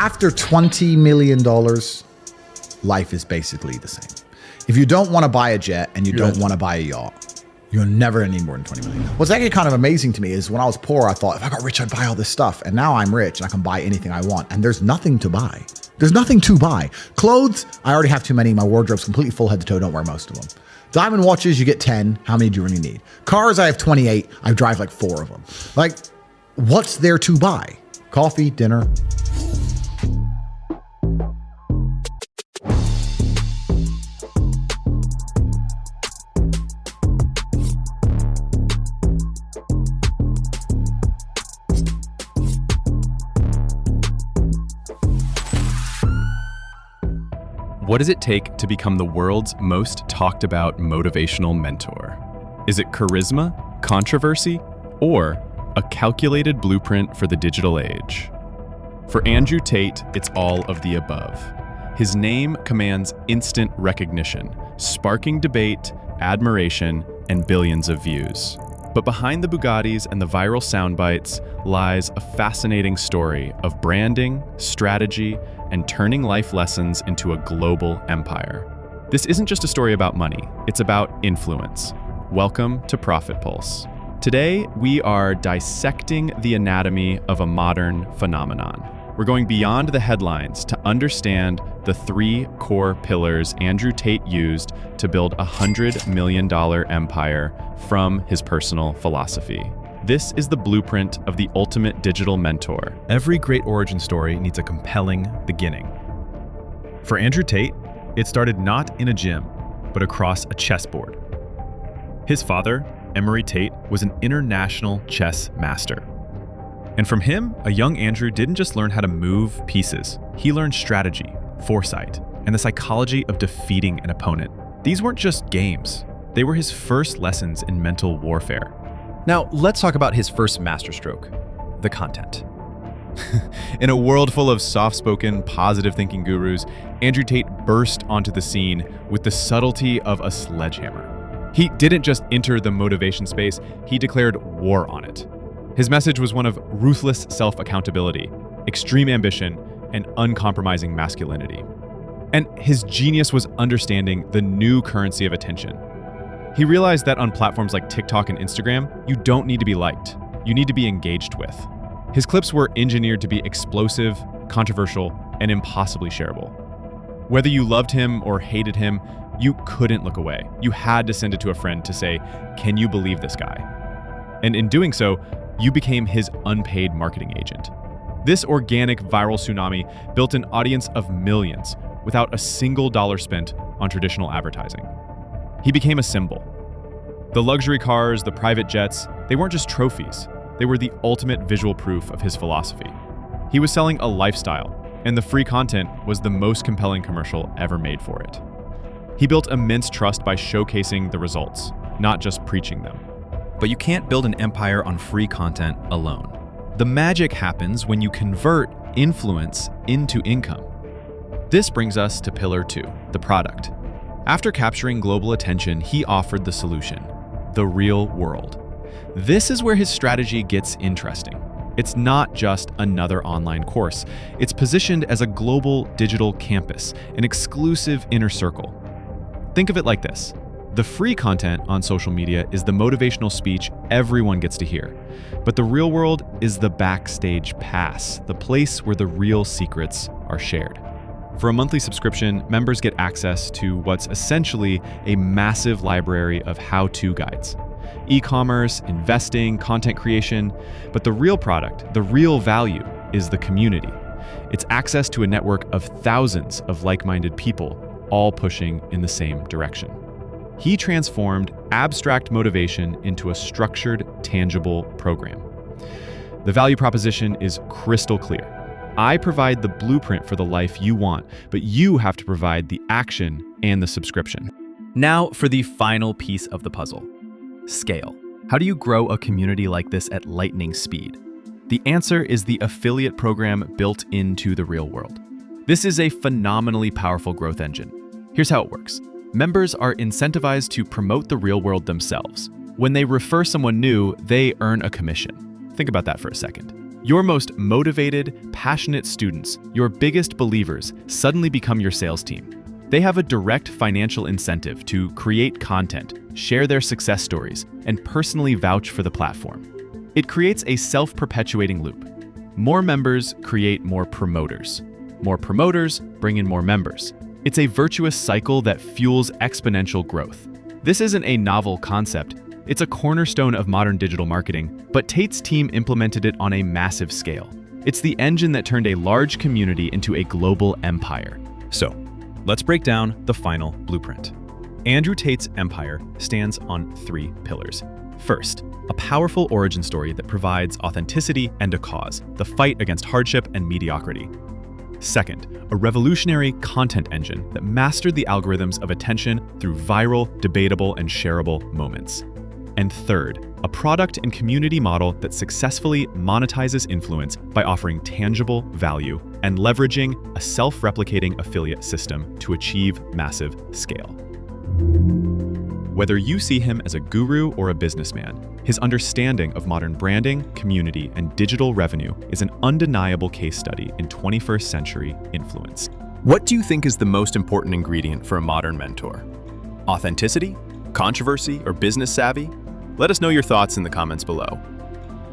After $20 million, life is basically the same. If you don't want to buy a jet and you don't want to buy a yacht, you're never going to need more than 20 million. What's actually kind of amazing to me is when I was poor, I thought if I got rich, I'd buy all this stuff. And now I'm rich and I can buy anything I want. And there's nothing to buy. There's nothing to buy. Clothes, I already have too many. My wardrobe's completely full head to toe. Don't wear most of them. Diamond watches, you get 10. How many do you really need? Cars, I have 28. I drive like 4 of them. Like, what's there to buy? Coffee, dinner. What does it take to become the world's most talked about motivational mentor? Is it charisma, controversy, or a calculated blueprint for the digital age? For Andrew Tate, it's all of the above. His name commands instant recognition, sparking debate, admiration, and billions of views. But behind the Bugattis and the viral sound bites lies a fascinating story of branding, strategy, and turning life lessons into a global empire. This isn't just a story about money, it's about influence. Welcome to Profit Pulse. Today, we are dissecting the anatomy of a modern phenomenon. We're going beyond the headlines to understand the 3 core pillars Andrew Tate used to build a $100 million empire from his personal philosophy. This is the blueprint of the ultimate digital mentor. Every great origin story needs a compelling beginning. For Andrew Tate, it started not in a gym, but across a chessboard. His father, Emory Tate, was an international chess master. And from him, a young Andrew didn't just learn how to move pieces. He learned strategy, foresight, and the psychology of defeating an opponent. These weren't just games. They were his first lessons in mental warfare. Now, let's talk about his first masterstroke, the content. In a world full of soft-spoken, positive-thinking gurus, Andrew Tate burst onto the scene with the subtlety of a sledgehammer. He didn't just enter the motivation space, he declared war on it. His message was one of ruthless self-accountability, extreme ambition, and uncompromising masculinity. And his genius was understanding the new currency of attention. He realized that on platforms like TikTok and Instagram, you don't need to be liked. You need to be engaged with. His clips were engineered to be explosive, controversial, and impossibly shareable. Whether you loved him or hated him, you couldn't look away. You had to send it to a friend to say, "Can you believe this guy?" And in doing so, you became his unpaid marketing agent. This organic viral tsunami built an audience of millions without a single dollar spent on traditional advertising. He became a symbol. The luxury cars, the private jets, they weren't just trophies. They were the ultimate visual proof of his philosophy. He was selling a lifestyle, and the free content was the most compelling commercial ever made for it. He built immense trust by showcasing the results, not just preaching them. But you can't build an empire on free content alone. The magic happens when you convert influence into income. This brings us to pillar 2, the product. After capturing global attention, he offered the solution, the real world. This is where his strategy gets interesting. It's not just another online course. It's positioned as a global digital campus, an exclusive inner circle. Think of it like this. The free content on social media is the motivational speech everyone gets to hear. But the real world is the backstage pass, the place where the real secrets are shared. For a monthly subscription, members get access to what's essentially a massive library of how-to guides. E-commerce, investing, content creation, but the real product, the real value, is the community. It's access to a network of thousands of like-minded people, all pushing in the same direction. He transformed abstract motivation into a structured, tangible program. The value proposition is crystal clear. I provide the blueprint for the life you want, but you have to provide the action and the subscription. Now for the final piece of the puzzle, scale. How do you grow a community like this at lightning speed? The answer is the affiliate program built into the real world. This is a phenomenally powerful growth engine. Here's how it works. Members are incentivized to promote the real world themselves. When they refer someone new, they earn a commission. Think about that for a second. Your most motivated, passionate students, your biggest believers, suddenly become your sales team. They have a direct financial incentive to create content, share their success stories, and personally vouch for the platform. It creates a self-perpetuating loop. More members create more promoters. More promoters bring in more members. It's a virtuous cycle that fuels exponential growth. This isn't a novel concept. It's a cornerstone of modern digital marketing, but Tate's team implemented it on a massive scale. It's the engine that turned a large community into a global empire. So, let's break down the final blueprint. Andrew Tate's empire stands on 3 pillars. First, a powerful origin story that provides authenticity and a cause, the fight against hardship and mediocrity. Second, a revolutionary content engine that mastered the algorithms of attention through viral, debatable, and shareable moments. And third, a product and community model that successfully monetizes influence by offering tangible value and leveraging a self-replicating affiliate system to achieve massive scale. Whether you see him as a guru or a businessman, his understanding of modern branding, community, and digital revenue is an undeniable case study in 21st century influence. What do you think is the most important ingredient for a modern mentor? Authenticity, controversy, or business savvy? Let us know your thoughts in the comments below.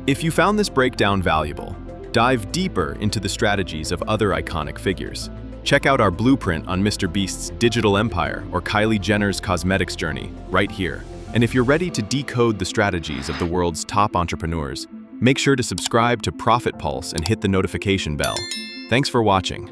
If you found this breakdown valuable, dive deeper into the strategies of other iconic figures. Check out our blueprint on Mr. Beast's digital empire or Kylie Jenner's cosmetics journey right here. And if you're ready to decode the strategies of the world's top entrepreneurs, make sure to subscribe to Profit Pulse and hit the notification bell. Thanks for watching.